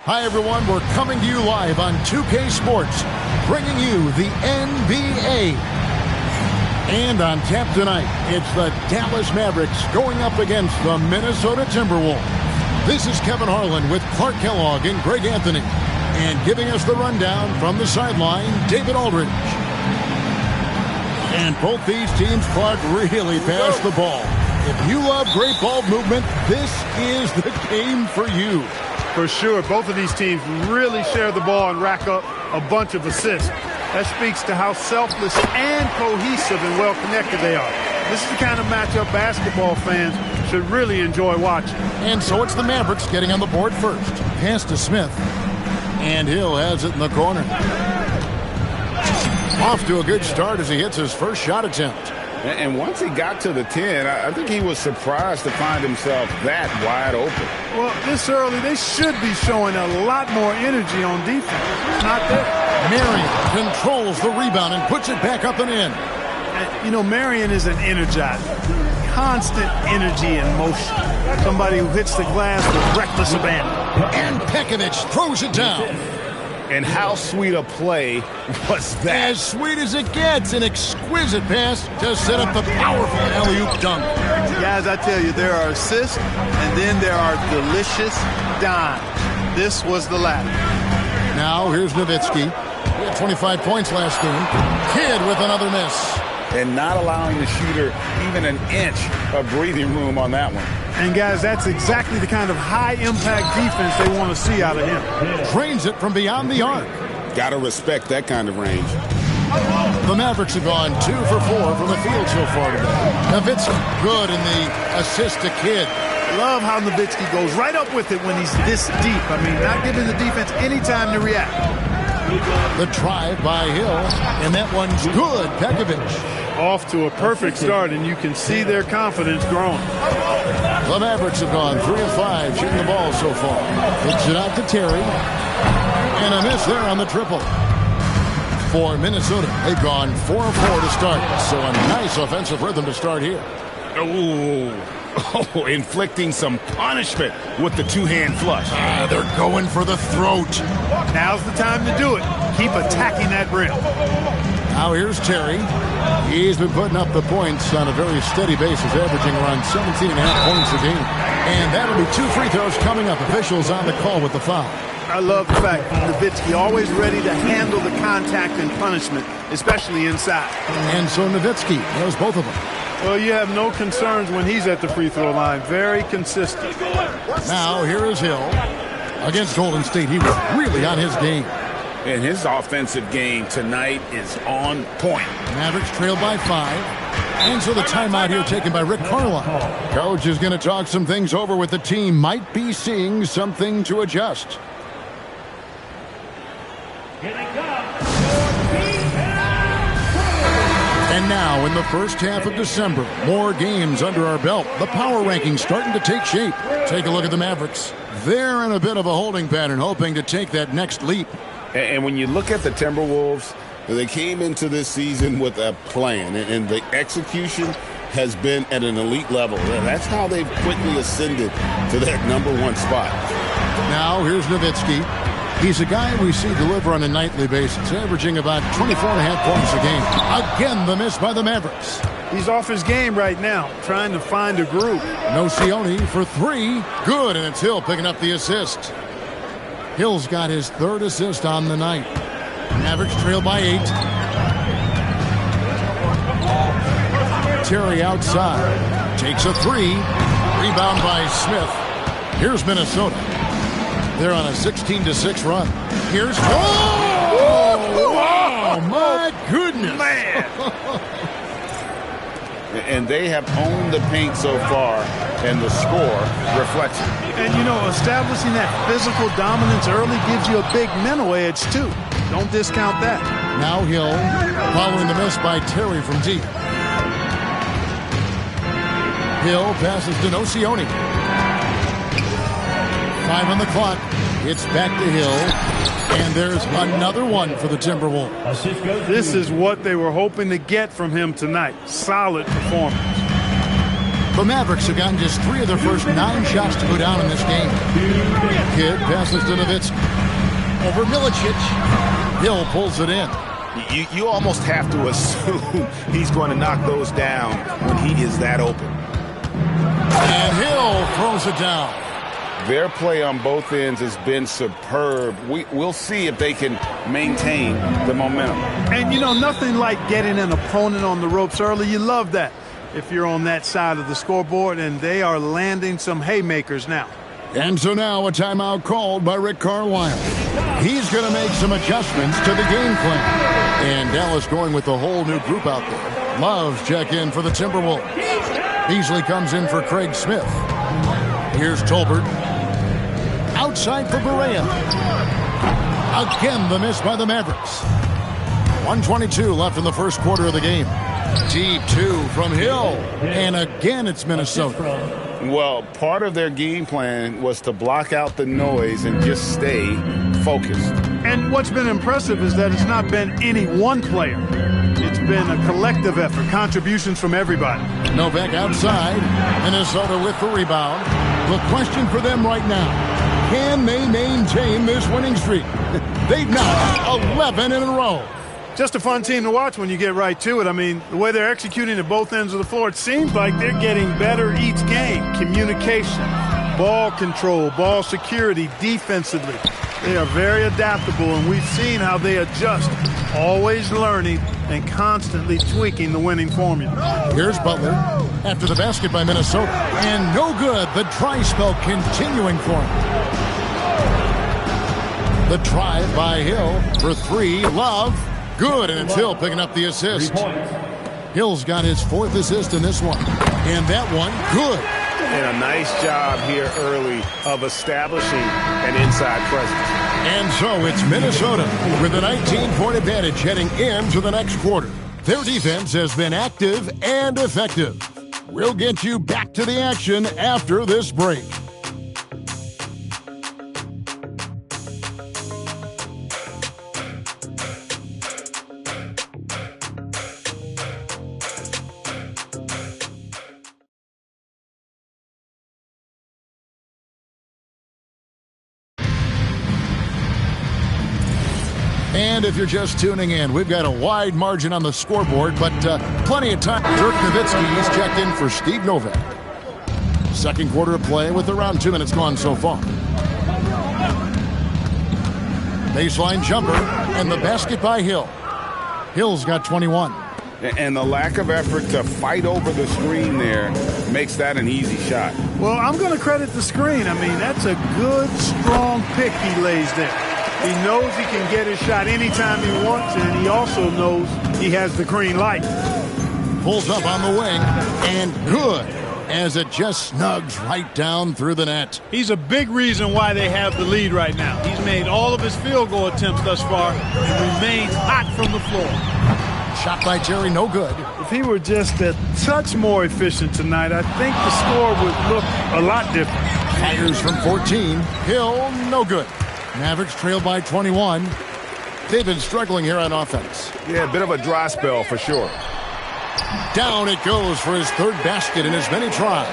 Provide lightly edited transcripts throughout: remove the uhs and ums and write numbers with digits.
Hi, everyone. We're coming to you live on 2K Sports, bringing you the NBA. And on tap tonight, it's the Dallas Mavericks going up against the Minnesota Timberwolves. This is Kevin Harlan with Clark Kellogg and Greg Anthony. And giving us the rundown from the sideline, David Aldridge. And both these teams, Clark, really pass the ball. If you love great ball movement, this is the game for you. For sure, both of these teams really share the ball and rack up a bunch of assists. That speaks to how selfless and cohesive and well-connected they are. This is the kind of matchup basketball fans should really enjoy watching. And so it's the Mavericks getting on the board first. Pass to Smith. And Hill has it in the corner. Off to a good start as he hits his first shot attempt. And once he got to the 10, I think he was surprised to find himself that wide open. Well, this early, they should be showing a lot more energy on defense. It's not there. Marion controls the rebound and puts it back up and in. You know, Marion is an energizer. Constant energy and motion. Somebody who hits the glass with reckless abandon. And Pekovic throws it down. And how sweet a play was that? As sweet as it gets. An exquisite pass to set up the powerful alley-oop dunk. Guys, I tell you, there are assists, and then there are delicious dimes. This was the latter. Now, here's Nowitzki. He had 25 points last game. Kidd with another miss. And not allowing the shooter even an inch of breathing room on that one. And, guys, that's exactly the kind of high-impact defense they want to see out of him. Drains it from beyond the arc. Got to respect that kind of range. The Mavericks have gone 2 for 4 from the field so far today. Nowitzki good in the assist to Kidd. Love how Nowitzki goes right up with it when he's this deep. I mean, not giving the defense any time to react. The drive by Hill, and that one's good. Pekovic. Off to a perfect start, and you can see their confidence growing. The Mavericks have gone 3 of 5 shooting the ball so far. Hits it out to Terry. And a miss there on the triple. For Minnesota, they've gone 4 of 4 to start. So a nice offensive rhythm to start here. Oh, inflicting some punishment with the two-hand flush. They're going for the throat. Now's the time to do it. Keep attacking that rim. Now here's Terry. He's been putting up the points on a very steady basis, averaging around 17.5 points a game. And that'll be 2 free throws coming up. Officials on the call with the foul. I love the fact Nowitzki always ready to handle the contact and punishment, especially inside. And so Nowitzki knows both of them. Well, you have no concerns when he's at the free throw line. Very consistent. Now here is Hill. Against Golden State, he was really on his game. And his offensive game tonight is on point. Mavericks trail by 5. And so the timeout here taken by Rick Carlisle. Coach is going to talk some things over with the team. Might be seeing something to adjust. And now, in the first half of December, more games under our belt. The power rankings starting to take shape. Take a look at the Mavericks. They're in a bit of a holding pattern, hoping to take that next leap. And when you look at the Timberwolves, they came into this season with a plan, and the execution has been at an elite level. That's how they've quickly ascended to that #1 spot. Now, here's Nowitzki. He's a guy we see deliver on a nightly basis, averaging about 24.5 points a game. Again, the miss by the Mavericks. He's off his game right now, trying to find a groove. Nocioni for 3. Good, and it's Hill picking up the assist. Hill's got his 3rd assist on the night. Mavericks trail by 8. Terry outside. Takes a 3. Rebound by Smith. Here's Minnesota. They're on a 16-6 run. Here's... Oh, my goodness. Man. And they have owned the paint so far, and the score reflects it. And, you know, establishing that physical dominance early gives you a big mental edge, too. Don't discount that. Now Hill, following the miss by Terry from deep. Hill passes to Nocioni. 5 on the clock. It's back to Hill. And there's another one for the Timberwolves. This is what they were hoping to get from him tonight. Solid performance. The Mavericks have gotten just 3 of their first 9 shots to go down in this game. Kidd passes to Nowitzki. Over Milicic. Hill pulls it in. You almost have to assume he's going to knock those down when he is that open. And Hill throws it down. Their play on both ends has been superb. We'll see if they can maintain the momentum. And, you know, nothing like getting an opponent on the ropes early. You love that if you're on that side of the scoreboard, and they are landing some haymakers now. And so now a timeout called by Rick Carlisle. He's going to make some adjustments to the game plan. And Dallas going with the whole new group out there. Love's check in for the Timberwolves. Beasley comes in for Craig Smith. Here's Tolbert. Outside for Berea. Again, the miss by the Mavericks. 1:22 left in the first quarter of the game. Deep 2 from Hill. And again, it's Minnesota. Well, part of their game plan was to block out the noise and just stay focused. And what's been impressive is that it's not been any one player. It's been a collective effort, contributions from everybody. Novak outside. Minnesota with the rebound. The question for them right now, can they maintain this winning streak? They've knocked 11 in a row. Just a fun team to watch when you get right to it. I mean, the way they're executing at both ends of the floor, it seems like they're getting better each game. Communication, ball control, ball security, defensively. They are very adaptable, and we've seen how they adjust, always learning and constantly tweaking the winning formula. Here's Butler after the basket by Minnesota. And no good. The dry spell continuing for him. The drive by Hill for 3. Love. Good, and it's Hill picking up the assist. Hill's got his 4th assist in this one. And that one, good. And a nice job here early of establishing an inside presence. And so it's Minnesota with a 19-point advantage heading into the next quarter. Their defense has been active and effective. We'll get you back to the action after this break. And if you're just tuning in, we've got a wide margin on the scoreboard, but plenty of time. Dirk Nowitzki is checked in for Steve Novak. Second quarter of play with around 2 minutes gone so far. Baseline jumper, and the basket by Hill. Hill's got 21. And the lack of effort to fight over the screen there makes that an easy shot. Well, I'm going to credit the screen. I mean, that's a good, strong pick he lays there. He knows he can get his shot anytime he wants, and he also knows he has the green light. Pulls up on the wing, and good, as it just snugs right down through the net. He's a big reason why they have the lead right now. He's made all of his field goal attempts thus far and remains hot from the floor. Shot by Jerry, no good. If he were just a touch more efficient tonight, I think the score would look a lot different. Fires from 14. Hill, no good. Mavericks trail by 21. They've been struggling here on offense. Yeah, a bit of a dry spell for sure. Down it goes for his 3rd basket in as many tries.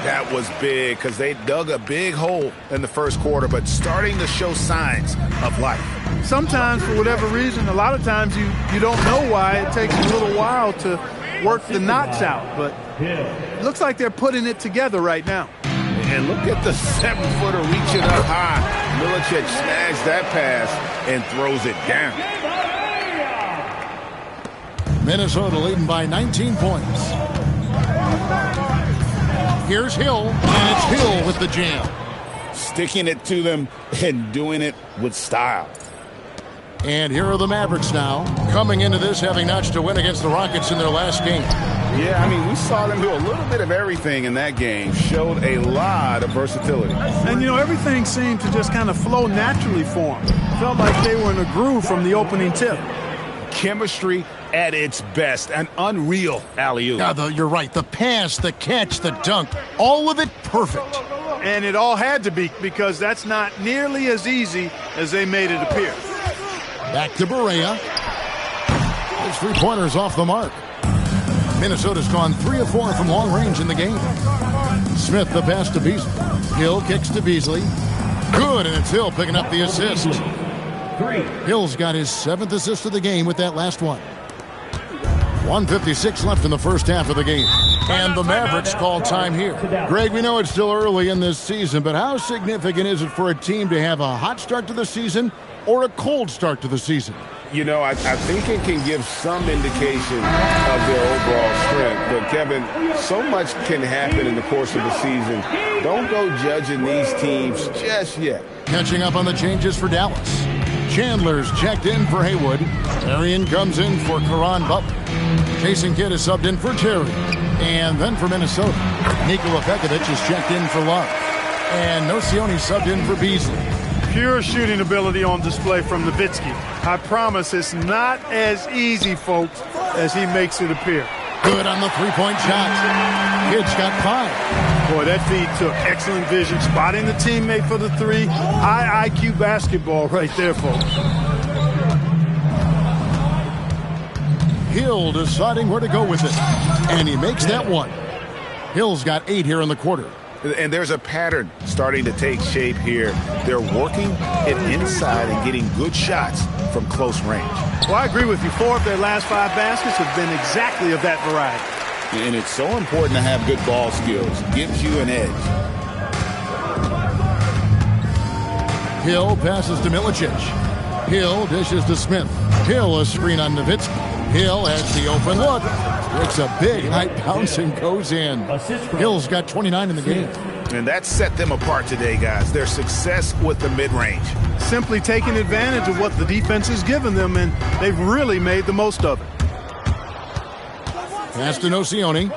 That was big because they dug a big hole in the first quarter, but starting to show signs of life. Sometimes, for whatever reason, a lot of times you don't know why. It takes a little while to work the knots out, but it looks like they're putting it together right now. And look at the 7-footer reaching up high. Milicic snags that pass and throws it down. Minnesota leading by 19 points. Here's Hill, and it's Hill with the jam. Sticking it to them and doing it with style. And here are the Mavericks now, coming into this having notched a win against the Rockets in their last game. Yeah, I mean, we saw them do a little bit of everything in that game. Showed a lot of versatility. And, you know, everything seemed to just kind of flow naturally for them. Felt like they were in a groove from the opening tip. Chemistry at its best. An unreal alley-oop. Yeah, you're right. The pass, the catch, the dunk, all of it perfect. And it all had to be, because that's not nearly as easy as they made it appear. Back to Berea. His 3-pointers off the mark. Minnesota's gone 3 of 4 from long range in the game. Smith the pass to Beasley. Hill kicks to Beasley. Good, and it's Hill picking up the assist. Hill's got his 7th assist of the game with that last one. 1:56 left in the first half of the game. And the Mavericks call time here. Greg, we know it's still early in this season, but how significant is it for a team to have a hot start to the season or a cold start to the season? You know, I think it can give some indication of their overall strength. But, Kevin, so much can happen in the course of the season. Don't go judging these teams just yet. Catching up on the changes for Dallas. Chandler's checked in for Haywood. Arian comes in for Karan Butler. Jason Kidd is subbed in for Terry. And then for Minnesota, Nikola Pekovic is checked in for Love. And Nocioni subbed in for Beasley. Pure shooting ability on display from Nowitzki. I promise it's not as easy, folks, as he makes it appear. Good on the three-point shot. Kidd's got 5. Boy, that feed took excellent vision, spotting the teammate for the 3. High IQ basketball right there, folks. Hill deciding where to go with it. And he makes that one. Hill's got 8 here in the quarter. And there's a pattern starting to take shape here. They're working it inside and getting good shots from close range. Well, I agree with you. 4 of their last 5 baskets have been exactly of that variety. And it's so important to have good ball skills. Gives you an edge. Hill passes to Milicic. Hill dishes to Smith. Hill a screen on Nowitzki. Hill has the open look. It's a big high bounce and goes in. Hill's got 29 in the game. And that set them apart today, guys. Their success with the mid-range. Simply taking advantage of what the defense has given them, and they've really made the most of it. Pass to Nocioni.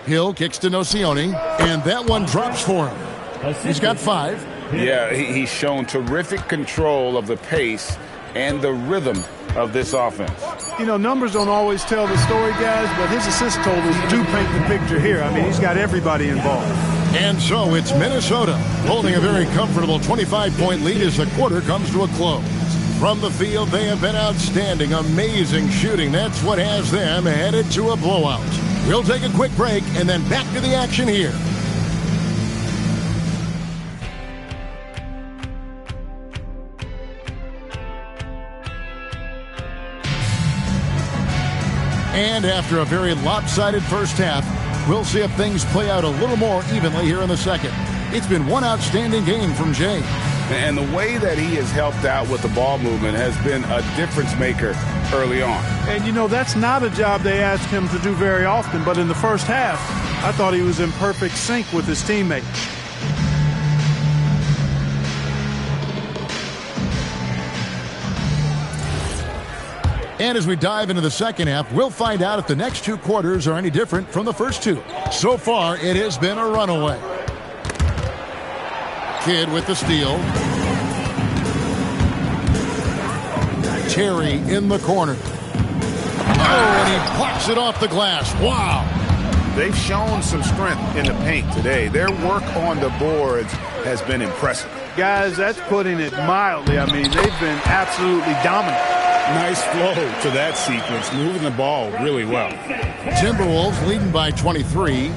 Hill kicks to Nocioni, and that one drops for him. He's got 5. Yeah, he's shown terrific control of the pace and the rhythm of this offense. You know, numbers don't always tell the story, guys, but his assist totals do paint the picture here. I mean, he's got everybody involved. And so it's Minnesota holding a very comfortable 25-point lead as the quarter comes to a close. From the field, they have been outstanding, amazing shooting. That's what has them headed to a blowout. We'll take a quick break and then back to the action here. And after a very lopsided first half, we'll see if things play out a little more evenly here in the second. It's been one outstanding game from Jay. And the way that he has helped out with the ball movement has been a difference maker early on. And, you know, that's not a job they ask him to do very often, but in the first half, I thought he was in perfect sync with his teammates. And as we dive into the second half, we'll find out if the next 2 quarters are any different from the first 2. So far, it has been a runaway. Kidd with the steal. Terry in the corner. Oh, and he blocks it off the glass. Wow. They've shown some strength in the paint today. Their work on the boards has been impressive. Guys, that's putting it mildly. I mean, they've been absolutely dominant. Nice flow to that sequence, moving the ball really well. Timberwolves leading by 23.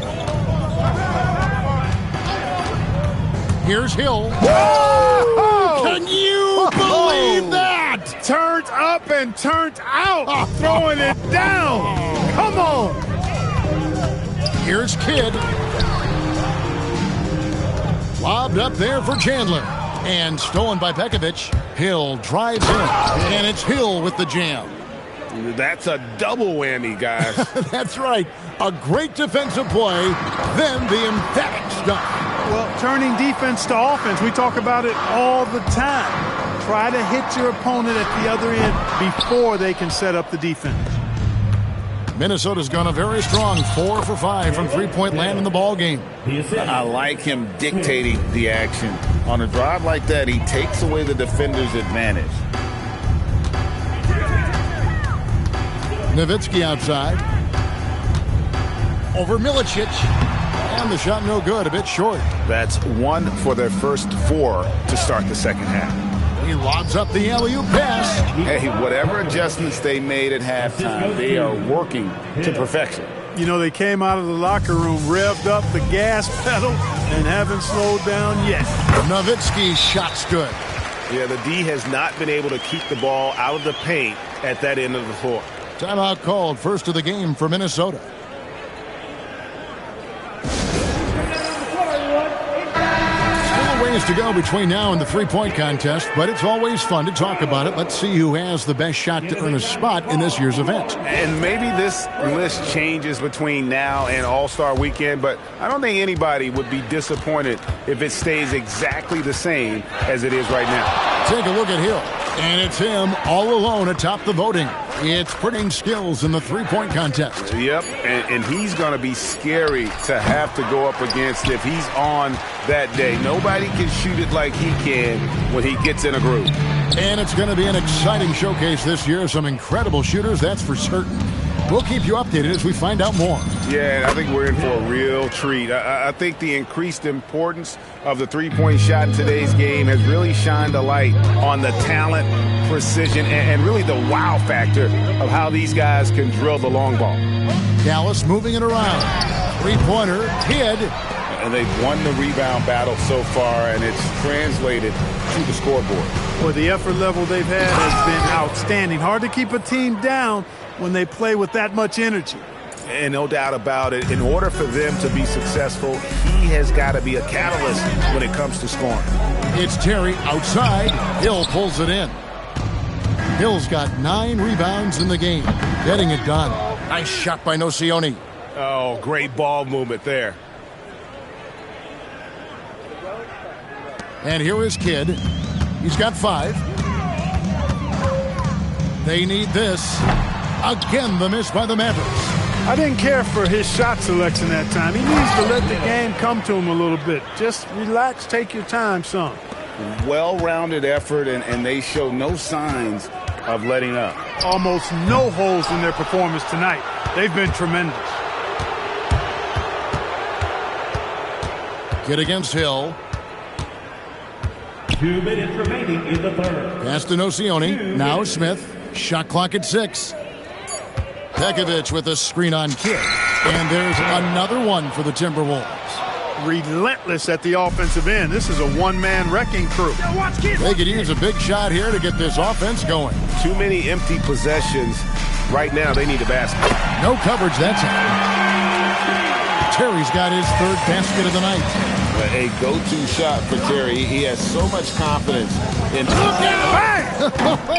Here's Hill. Whoa! Can you believe that? Turned up and turned out. Throwing it down. Come on. Here's Kidd. Lobbed up there for Chandler. And stolen by Pekovic. Hill drives in. And it's Hill with the jam. That's a double whammy, guys. That's right. A great defensive play, then the emphatic stuff. Well, turning defense to offense, we talk about it all the time. Try to hit your opponent at the other end before they can set up the defense. Minnesota's gone a very strong 4 for 5 from three-point land in the ball game. I like him dictating the action. On a drive like that, he takes away the defender's advantage. Nowitzki outside. Over Milicic. And the shot no good, a bit short. That's 1 for their first 4 to start the second half. He lobs up the alley-oop pass. Hey, whatever adjustments they made at halftime, they are working to perfection. You know, they came out of the locker room, revved up the gas pedal, and haven't slowed down yet. Nowitzki's shot's good. Yeah, the D has not been able to keep the ball out of the paint at that end of the floor. Timeout called, first of the game for Minnesota. Ways to go between now and the three-point contest, but it's always fun to talk about it. Let's see who has the best shot to earn a spot in this year's event. And maybe this list changes between now and All-Star Weekend, but I don't think anybody would be disappointed if it stays exactly the same as it is right now. Take a look at Hill, and it's him all alone atop the voting. It's putting skills in the three-point contest. Yep, and he's going to be scary to have to go up against if he's on that day. Nobody can shoot it like he can when he gets in a groove. And it's going to be an exciting showcase this year. Some incredible shooters, that's for certain. We'll keep you updated as we find out more. Yeah, I think we're in for a real treat. I think the increased importance of the three-point shot in today's game has really shined a light on the talent, precision, and really the wow factor of how these guys can drill the long ball. Dallas moving it around. Three-pointer, Kidd. And they've won the rebound battle so far, and it's translated to the scoreboard. Well, the effort level they've had has been outstanding. Hard to keep a team down when they play with that much energy. And no doubt about it, in order for them to be successful, he has got to be a catalyst when it comes to scoring. It's Terry outside. Hill pulls it in. Hill's got 9 rebounds in the game. Getting it done. Nice shot by Nocioni. Oh, great ball movement there. And here is Kidd. He's got 5. They need this. Again, the miss by the Mavericks. I didn't care for his shot selection that time. He needs to let the game come to him a little bit. Just relax, take your time, son. Well-rounded effort, and they show no signs of letting up. Almost no holes in their performance tonight. They've been tremendous. Kidd against Hill. 2 minutes remaining in the third. Pass to Nocioni. Now Smith. Shot clock at 6. Pekovic with a screen on Kidd. And there's another one for the Timberwolves. Relentless at the offensive end. This is a one-man wrecking crew. They could use a big shot here to get this offense going. Too many empty possessions. Right now, they need a basket. No coverage, that's it. Terry's got his 3rd basket of the night. A go-to shot for Terry. He has so much confidence in. Look out!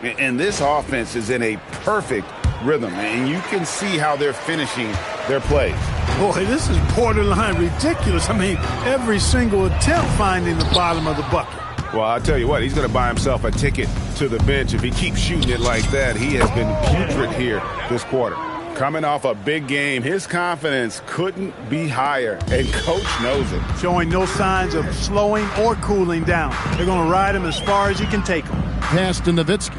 And this offense is in a perfect rhythm, and you can see how they're finishing their plays. Boy, this is borderline ridiculous. I mean, every single attempt finding the bottom of the bucket. Well, I'll tell you what, he's going to buy himself a ticket to the bench. If he keeps shooting it like that, he has been putrid here this quarter. Coming off a big game, his confidence couldn't be higher, and Coach knows it. Showing no signs of slowing or cooling down. They're going to ride him as far as he can take him. Pass to Nowitzki.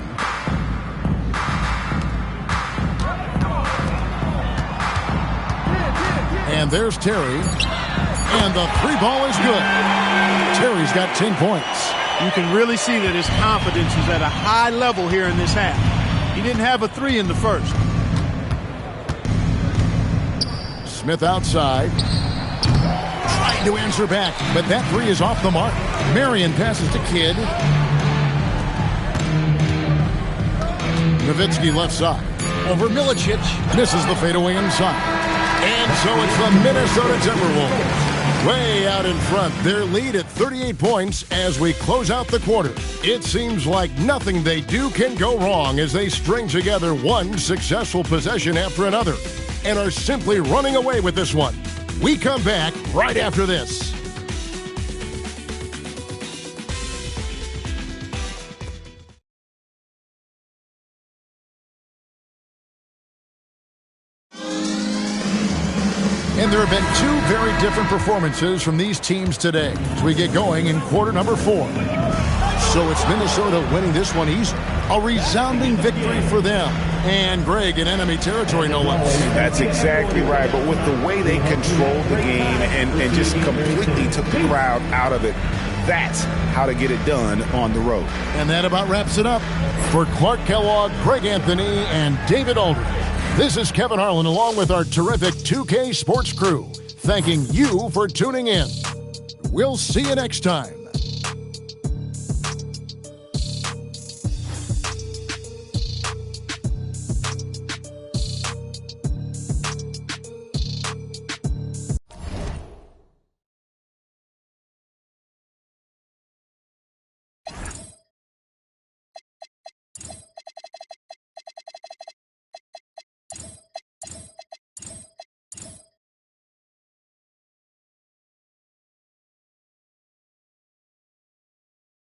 And there's Terry. And the 3-ball is good. Terry's got 10 points. You can really see that his confidence is at a high level here in this half. He didn't have a 3 in the first. Smith outside. Trying to answer back, but that 3 is off the mark. Marion passes to Kidd. Nowitzki left side. Over Milicic. Misses the fadeaway inside. And so it's the Minnesota Timberwolves. Way out in front. Their lead at 38 points as we close out the quarter. It seems like nothing they do can go wrong as they string together one successful possession after another and are simply running away with this one. We come back right after this. And there have been 2 very different performances from these teams today as we get going in quarter number 4. So it's Minnesota winning this one easy. A resounding victory for them. And Greg in enemy territory, no less. That's exactly right. But with the way they controlled the game and just completely took the crowd out of it, that's how to get it done on the road. And that about wraps it up. For Clark Kellogg, Greg Anthony, and David Aldridge, this is Kevin Harlan along with our terrific 2K Sports crew, thanking you for tuning in. We'll see you next time